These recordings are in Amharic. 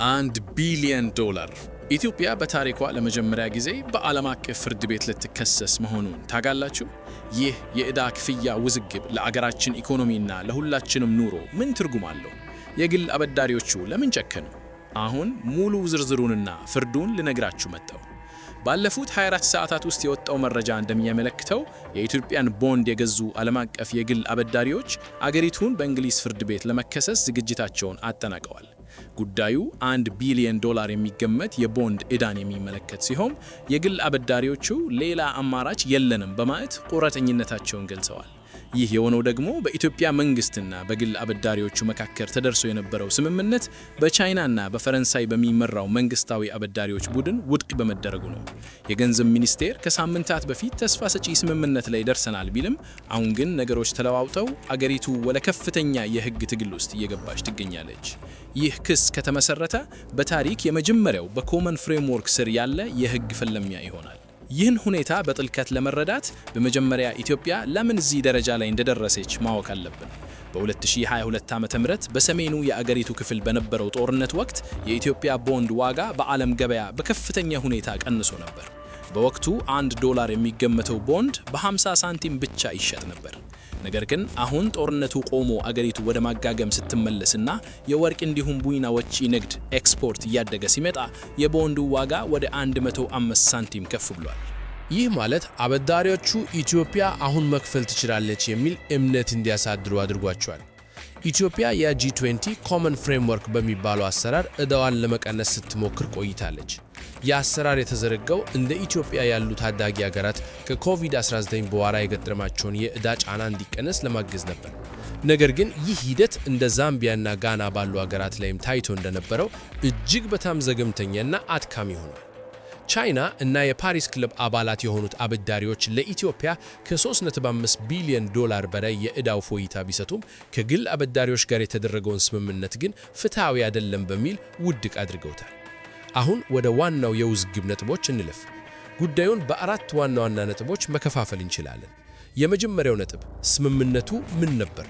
1 ቢሊዮን ዶላር ኢትዮጵያ በታሪኳ ለመጀመሪያ ጊዜ በዓለም አቀፍ ፍርድ ቤት ልትከሰስ መሆኑን ታጋላችሁ? ይህ የዕዳ ክፍያ ውዝግብ ለአገራችን ኢኮኖሚና ለሁላችንም ኑሮ ምን ትርጉም አለው? የግል አበዳሪዎቹ ለምን ጨከኑ? አሁን ሙሉ ዝርዝሩንና ፍርዱን ልነግራችሁ መጣሁ። ባለፉት 24 ሰዓታት ውስጥ የወጣው መረጃ እንደሚያመለክተው የኢትዮጵያን ቦንድ የገዙ ዓለም አቀፍ የግል አበዳሪዎች አገሪቱን በእንግሊዝ ፍርድ ቤት ለመከሰስ ዝግጅታቸውን አጠናቀዋል። ጉዳዩ 1 ቢሊዮን ዶላር የሚገመት የቦንድ ዕዳን የሚመለከት ሲሆን የግል አበዳሪዎቹ ሌላ አማራጭ የለንም በማለት ቁርጠኝነታቸውን ገልጸዋል። ይህ የሆነው ደግሞ በኢትዮጵያ መንግስትና በግል አበዳሪዎቹ መካከል ተደርሶ የነበረው ስምምነት በቻይናና በፈረንሳይ በሚመራው መንግስታዊ አበዳሪዎች ቡድን ውድቅ በመደረጉ ነው። የገንዘብ ሚኒስቴር ከሳምንታት በፊት ተስፋ ሰጪ ስምምነት ላይ ደርሰናል ቢልም አሁን ግን ነገሮች ተለዋውጠው አገሪቱ ወደ ከፍተኛ የህግ ትግል ውስጥ እየገባች ትገኛለች። ይህ ክስ ከተመሰረተ በታሪክ የመጀመሪያው በኮመን ፍሬምወርክ ስር ያለ የህግ ፍልሚያ ይሆናል። ይህን ሁኔታ በጥልቀት ለመረዳት በመጀመሪያ ኢትዮጵያ ለምን እዚህ ደረጃ ላይ እንደደረሰች ማወቅ አለብን። በ2022 ዓ.ም በሰሜኑ የአገሪቱ ክፍል በነበረው ጦርነት ወቅት የኢትዮጵያ ቦንድ ዋጋ በዓለም ገበያ በከፍተኛ ሁኔታ ቀንሶ ነበር። በወቅቱ $1 የሚገመተው ቦንድ በ50 ሳንቲም ብቻ ይሸጥ ነበር። ነገር ግን አሁን ጦርነቱ ቆሞ አገሪቱ ወደ ማጋገም ስትመለስና የወርቅ እንዲሁም ቡና ወጪ ንግድ ኤክስፖርት እያደገ ሲመጣ የቦንዱ ዋጋ ወደ 105 ሳንቲም ከፍ ብሏል። ይህ ማለት አበዳሪዎቹ ኢትዮጵያ አሁን መክፈል ትችላለች የሚል እምነት እንዲያሳድሩ አድርጓቸዋል። ኢትዮጵያ የጂ20 ኮመን ፍሬምወርክ በሚባለው አሰራር ዕዳዋን ለመቀነስ ስትሞክር ቆይታለች። የአሰራር የተዘረጋው እንደ ኢትዮጵያ ያሉ ታዳጊ ሀገራት ከኮቪድ-19 በኋላ የገጠማቸውን የዕዳ ጫና እንዲቀነስ ለማገዝ ነበር። ነገር ግን ይህ ሂደት እንደ ዛምቢያና ጋና ባሉ ሀገራት ላይም ታይቶ እንደነበረው እጅግ በጣም ዘገምተኛና አድካሚ ሆኗል። ቻይና እና የፓሪስ ክለብ አባላት የሆኑት አበዳሪዎች ለኢትዮጵያ ከ3.5 ቢሊዮን ዶላር በላይ የዕዳው ፎይታ ቢሰጡም ከግል አበዳሪዎች ጋር የተደረገውን ስምምነት ግን ፍትሐዊ አይደለም በሚል ውድቅ አድርገውታል። አሁን ወደ ዋናው የውዝግብ ነጥቦች እንለፍ። ጉዳዩን በአራት ዋና ዋና ነጥቦች መከፋፈል እንችላለን። የመጀመሪያው ነጥብ ስምምነቱ ምን ነበር?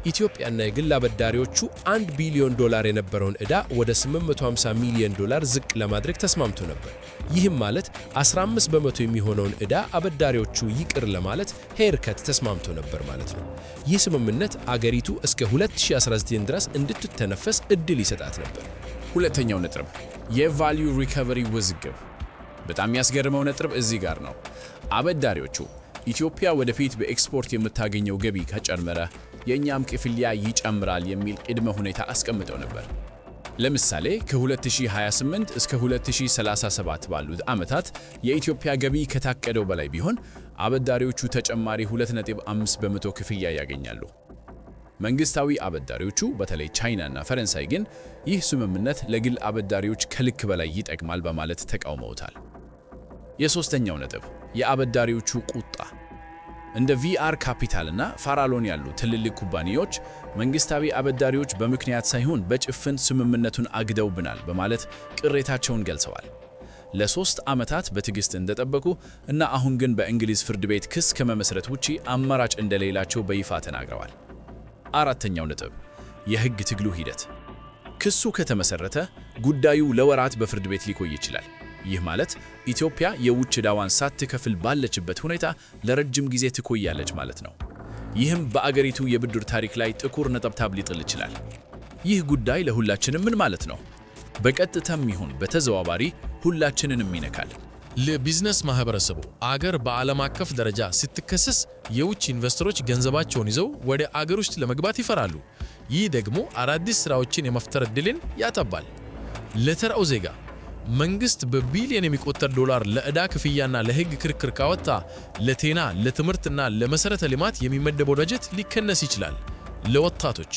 ኢትዮጵያና የግል አበዳሪዎቹ 1 ቢሊዮን ዶላር የነበረውን ዕዳ ወደ 850 ሚሊዮን ዶላር ዝቅ ለማድረግ ተስማምቶ ነበር። ይህም ማለት 15 በመቶ የሚሆነውን ዕዳ አበዳሪዎቹ ይቅር ለማለት ሄርከት ተስማምቶ ነበር ማለት ነው። ይህ ስምምነት አገሪቱ እስከ 2019 ድረስ እንድትተነፈስ እድል ይሰጣት ነበር። ሁለተኛው ነጥብ የቫልዩ ሪከቨሪ ውዝግብ። በጣም የሚያስገርመው ነጥብ እዚህ ጋር ነው። አበዳሪዎቹ ኢትዮጵያ ወደፊት በኤክስፖርት የምታገኘው ገቢ ከጨመረ የእኛም ክፍያ ይጨምራል የሚል ቅድመ ሁኔታ አስቀምጠው ነበር። ለምሳሌ ከ2028 እስከ 2037 ባሉት ዓመታት የኢትዮጵያ ገቢ ከታቀደው በላይ ቢሆን አበዳሪዎቹ ተጨማሪ 2.5 በመቶ ክፍያ ያገኛሉ። መንግስታዊ አበዳሪዎቹ በተለይ ቻይና እና ፈረንሳይ ግን ይህ ስምምነት ለግል አበዳሪዎች ከልክ በላይ ይጠቅማል በማለት ተቃውመውታል። የሶስተኛው ነጥብ የአበዳሪዎቹ ቁጣ። እንደ ቪአር ካፒታል እና ፋራሎን ያሉ ትልልቅ ኩባንያዎች መንግስታዊ አበዳሪዎች በምክንያት ሳይሆን በጭፍን ስምምነቱን አግደውብናል በማለት ቅሬታቸውን ገልጸዋል። ለ3 ዓመታት በትዕግስት እንደጠበቁ እና አሁን ግን በእንግሊዝ ፍርድ ቤት ክስ ከመመስረት ውጪ አማራጭ እንደሌላቸው በይፋ ተናግረዋል። አራተኛው ነጥብ የህግ ትግሉ ሂደት። ክሱ ከተመሰረተ ጉዳዩ ለወራት በፍርድ ቤት ሊቆይ ይችላል። ይህ ማለት ኢትዮጵያ የውጭ ዕዳዋን ሳትከፍል ባለችበት ሁኔታ ለረጅም ጊዜ ትቆያለች ማለት ነው። ይህም በአገሪቱ የብድር ታሪክ ላይ ጥቁር ነጠብጣብ ሊጥል ይችላል። ይህ ጉዳይ ለሁላችንም ምን ማለት ነው? በቀጥታም ይሁን በተዘዋዋሪ ሁላችንንም ይነካል። ለቢዝነስ ማህበረሰቡ አገር በዓለም አቀፍ ደረጃ ስትከሰስ የውጭ ኢንቨስተሮች ገንዘባቸውን ይዘው ወደ አገር ውስጥ ለመግባት ይፈራሉ። ይህ ደግሞ አዳዲስ ስራዎችን የመፍጠር ዕድልን ያጠባል። ለተራው ዜጋ መንግስት በቢሊዮን የሚቆጠር ዶላር ለዕዳ ክፍያና ለህግ ክርክር ካወጣ ለጤና፣ ለትምህርትና ለመሰረተ ልማት የሚመደበው በጀት ሊከነስ ይችላል። ለወጣቶች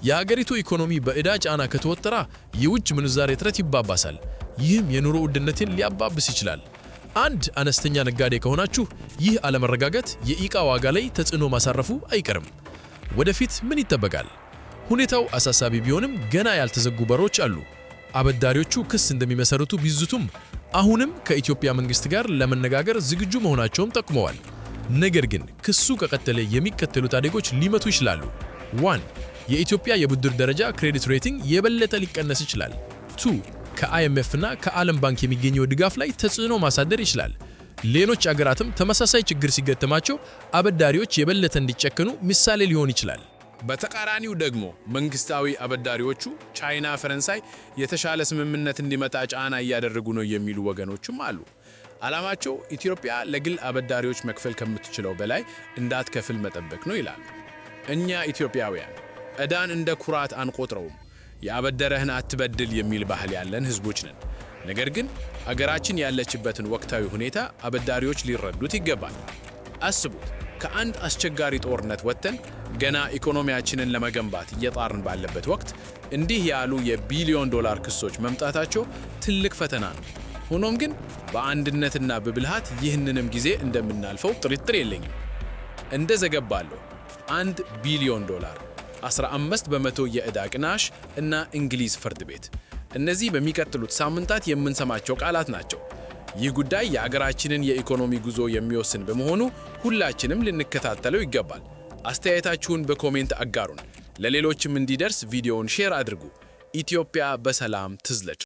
የአገሪቱ ኢኮኖሚ በዕዳ ጫና ከተወጠረ የውጭ ምንዛሬ እጥረት ይባባሳል። ይህም የኑሮ ውድነትን ሊያባብስ ይችላል። አንድ አነስተኛ ነጋዴ ከሆናችሁ ይህ አለመረጋጋት የዕቃ ዋጋ ላይ ተጽዕኖ ማሳረፉ አይቀርም። ወደፊት ምን ይጠበቃል? ሁኔታው አሳሳቢ ቢሆንም ገና ያልተዘጉ በሮች አሉ። አበዳሪዎቹ ክስ እንደሚመሰርቱ ቢዝቱም አሁንም ከኢትዮጵያ መንግስት ጋር ለመነጋገር ዝግጁ መሆናቸውን ጠቁመዋል። ነገር ግን ክሱ ከቀጠለ የሚከተሉት አደጋዎች ሊመቱ ይችላሉ። 1. የኢትዮጵያ የብድር ደረጃ ክሬዲት ሬቲንግ የበለጠ ሊቀነስ ይችላል። 2 ከአይኤምኤፍ እና ከዓለም ባንክ የሚገኘው ድጋፍ ላይ ተጽዕኖ ማሳደር ይችላል። ሌሎች አገራትም ተመሳሳይ ችግር ሲገጠማቸው አበዳሪዎች የበለጠ እንዲጨክኑ ምሳሌ ሊሆን ይችላል። በተቃራኒው ደግሞ መንግስታዊ አበዳሪዎቹ ቻይና፣ ፈረንሳይ የተሻለ ስምምነት እንዲመጣ ጫና እያደረጉ ነው የሚሉ ወገኖችም አሉ። ዓላማቸው ኢትዮጵያ ለግል አበዳሪዎች መክፈል ከምትችለው በላይ እንዳትከፍል መጠበቅ ነው ይላሉ። እኛ ኢትዮጵያውያን ዕዳን እንደ ኩራት አንቆጥረውም። የአበደረህን አትበድል የሚል ባህል ያለን ህዝቦች ነን። ነገር ግን አገራችን ያለችበትን ወቅታዊ ሁኔታ አበዳሪዎች ሊረዱት ይገባል። አስቡት፣ ከአንድ አስቸጋሪ ጦርነት ወጥተን ገና ኢኮኖሚያችንን ለመገንባት እየጣርን ባለበት ወቅት እንዲህ ያሉ የቢሊዮን ዶላር ክሶች መምጣታቸው ትልቅ ፈተና ነው። ሆኖም ግን በአንድነትና በብልሃት ይህንንም ጊዜ እንደምናልፈው ጥርጥር የለኝም። እንደ ዘገባለሁ 1 ቢሊዮን ዶላር፣ 15 በመቶ የዕዳ ቅናሽ እና እንግሊዝ ፍርድ ቤት፣ እነዚህ በሚቀጥሉት ሳምንታት የምንሰማቸው ቃላት ናቸው። ይህ ጉዳይ የአገራችንን የኢኮኖሚ ጉዞ የሚወስን በመሆኑ ሁላችንም ልንከታተለው ይገባል። አስተያየታችሁን በኮሜንት አጋሩን። ለሌሎችም እንዲደርስ ቪዲዮውን ሼር አድርጉ። ኢትዮጵያ በሰላም ትዝለቅ።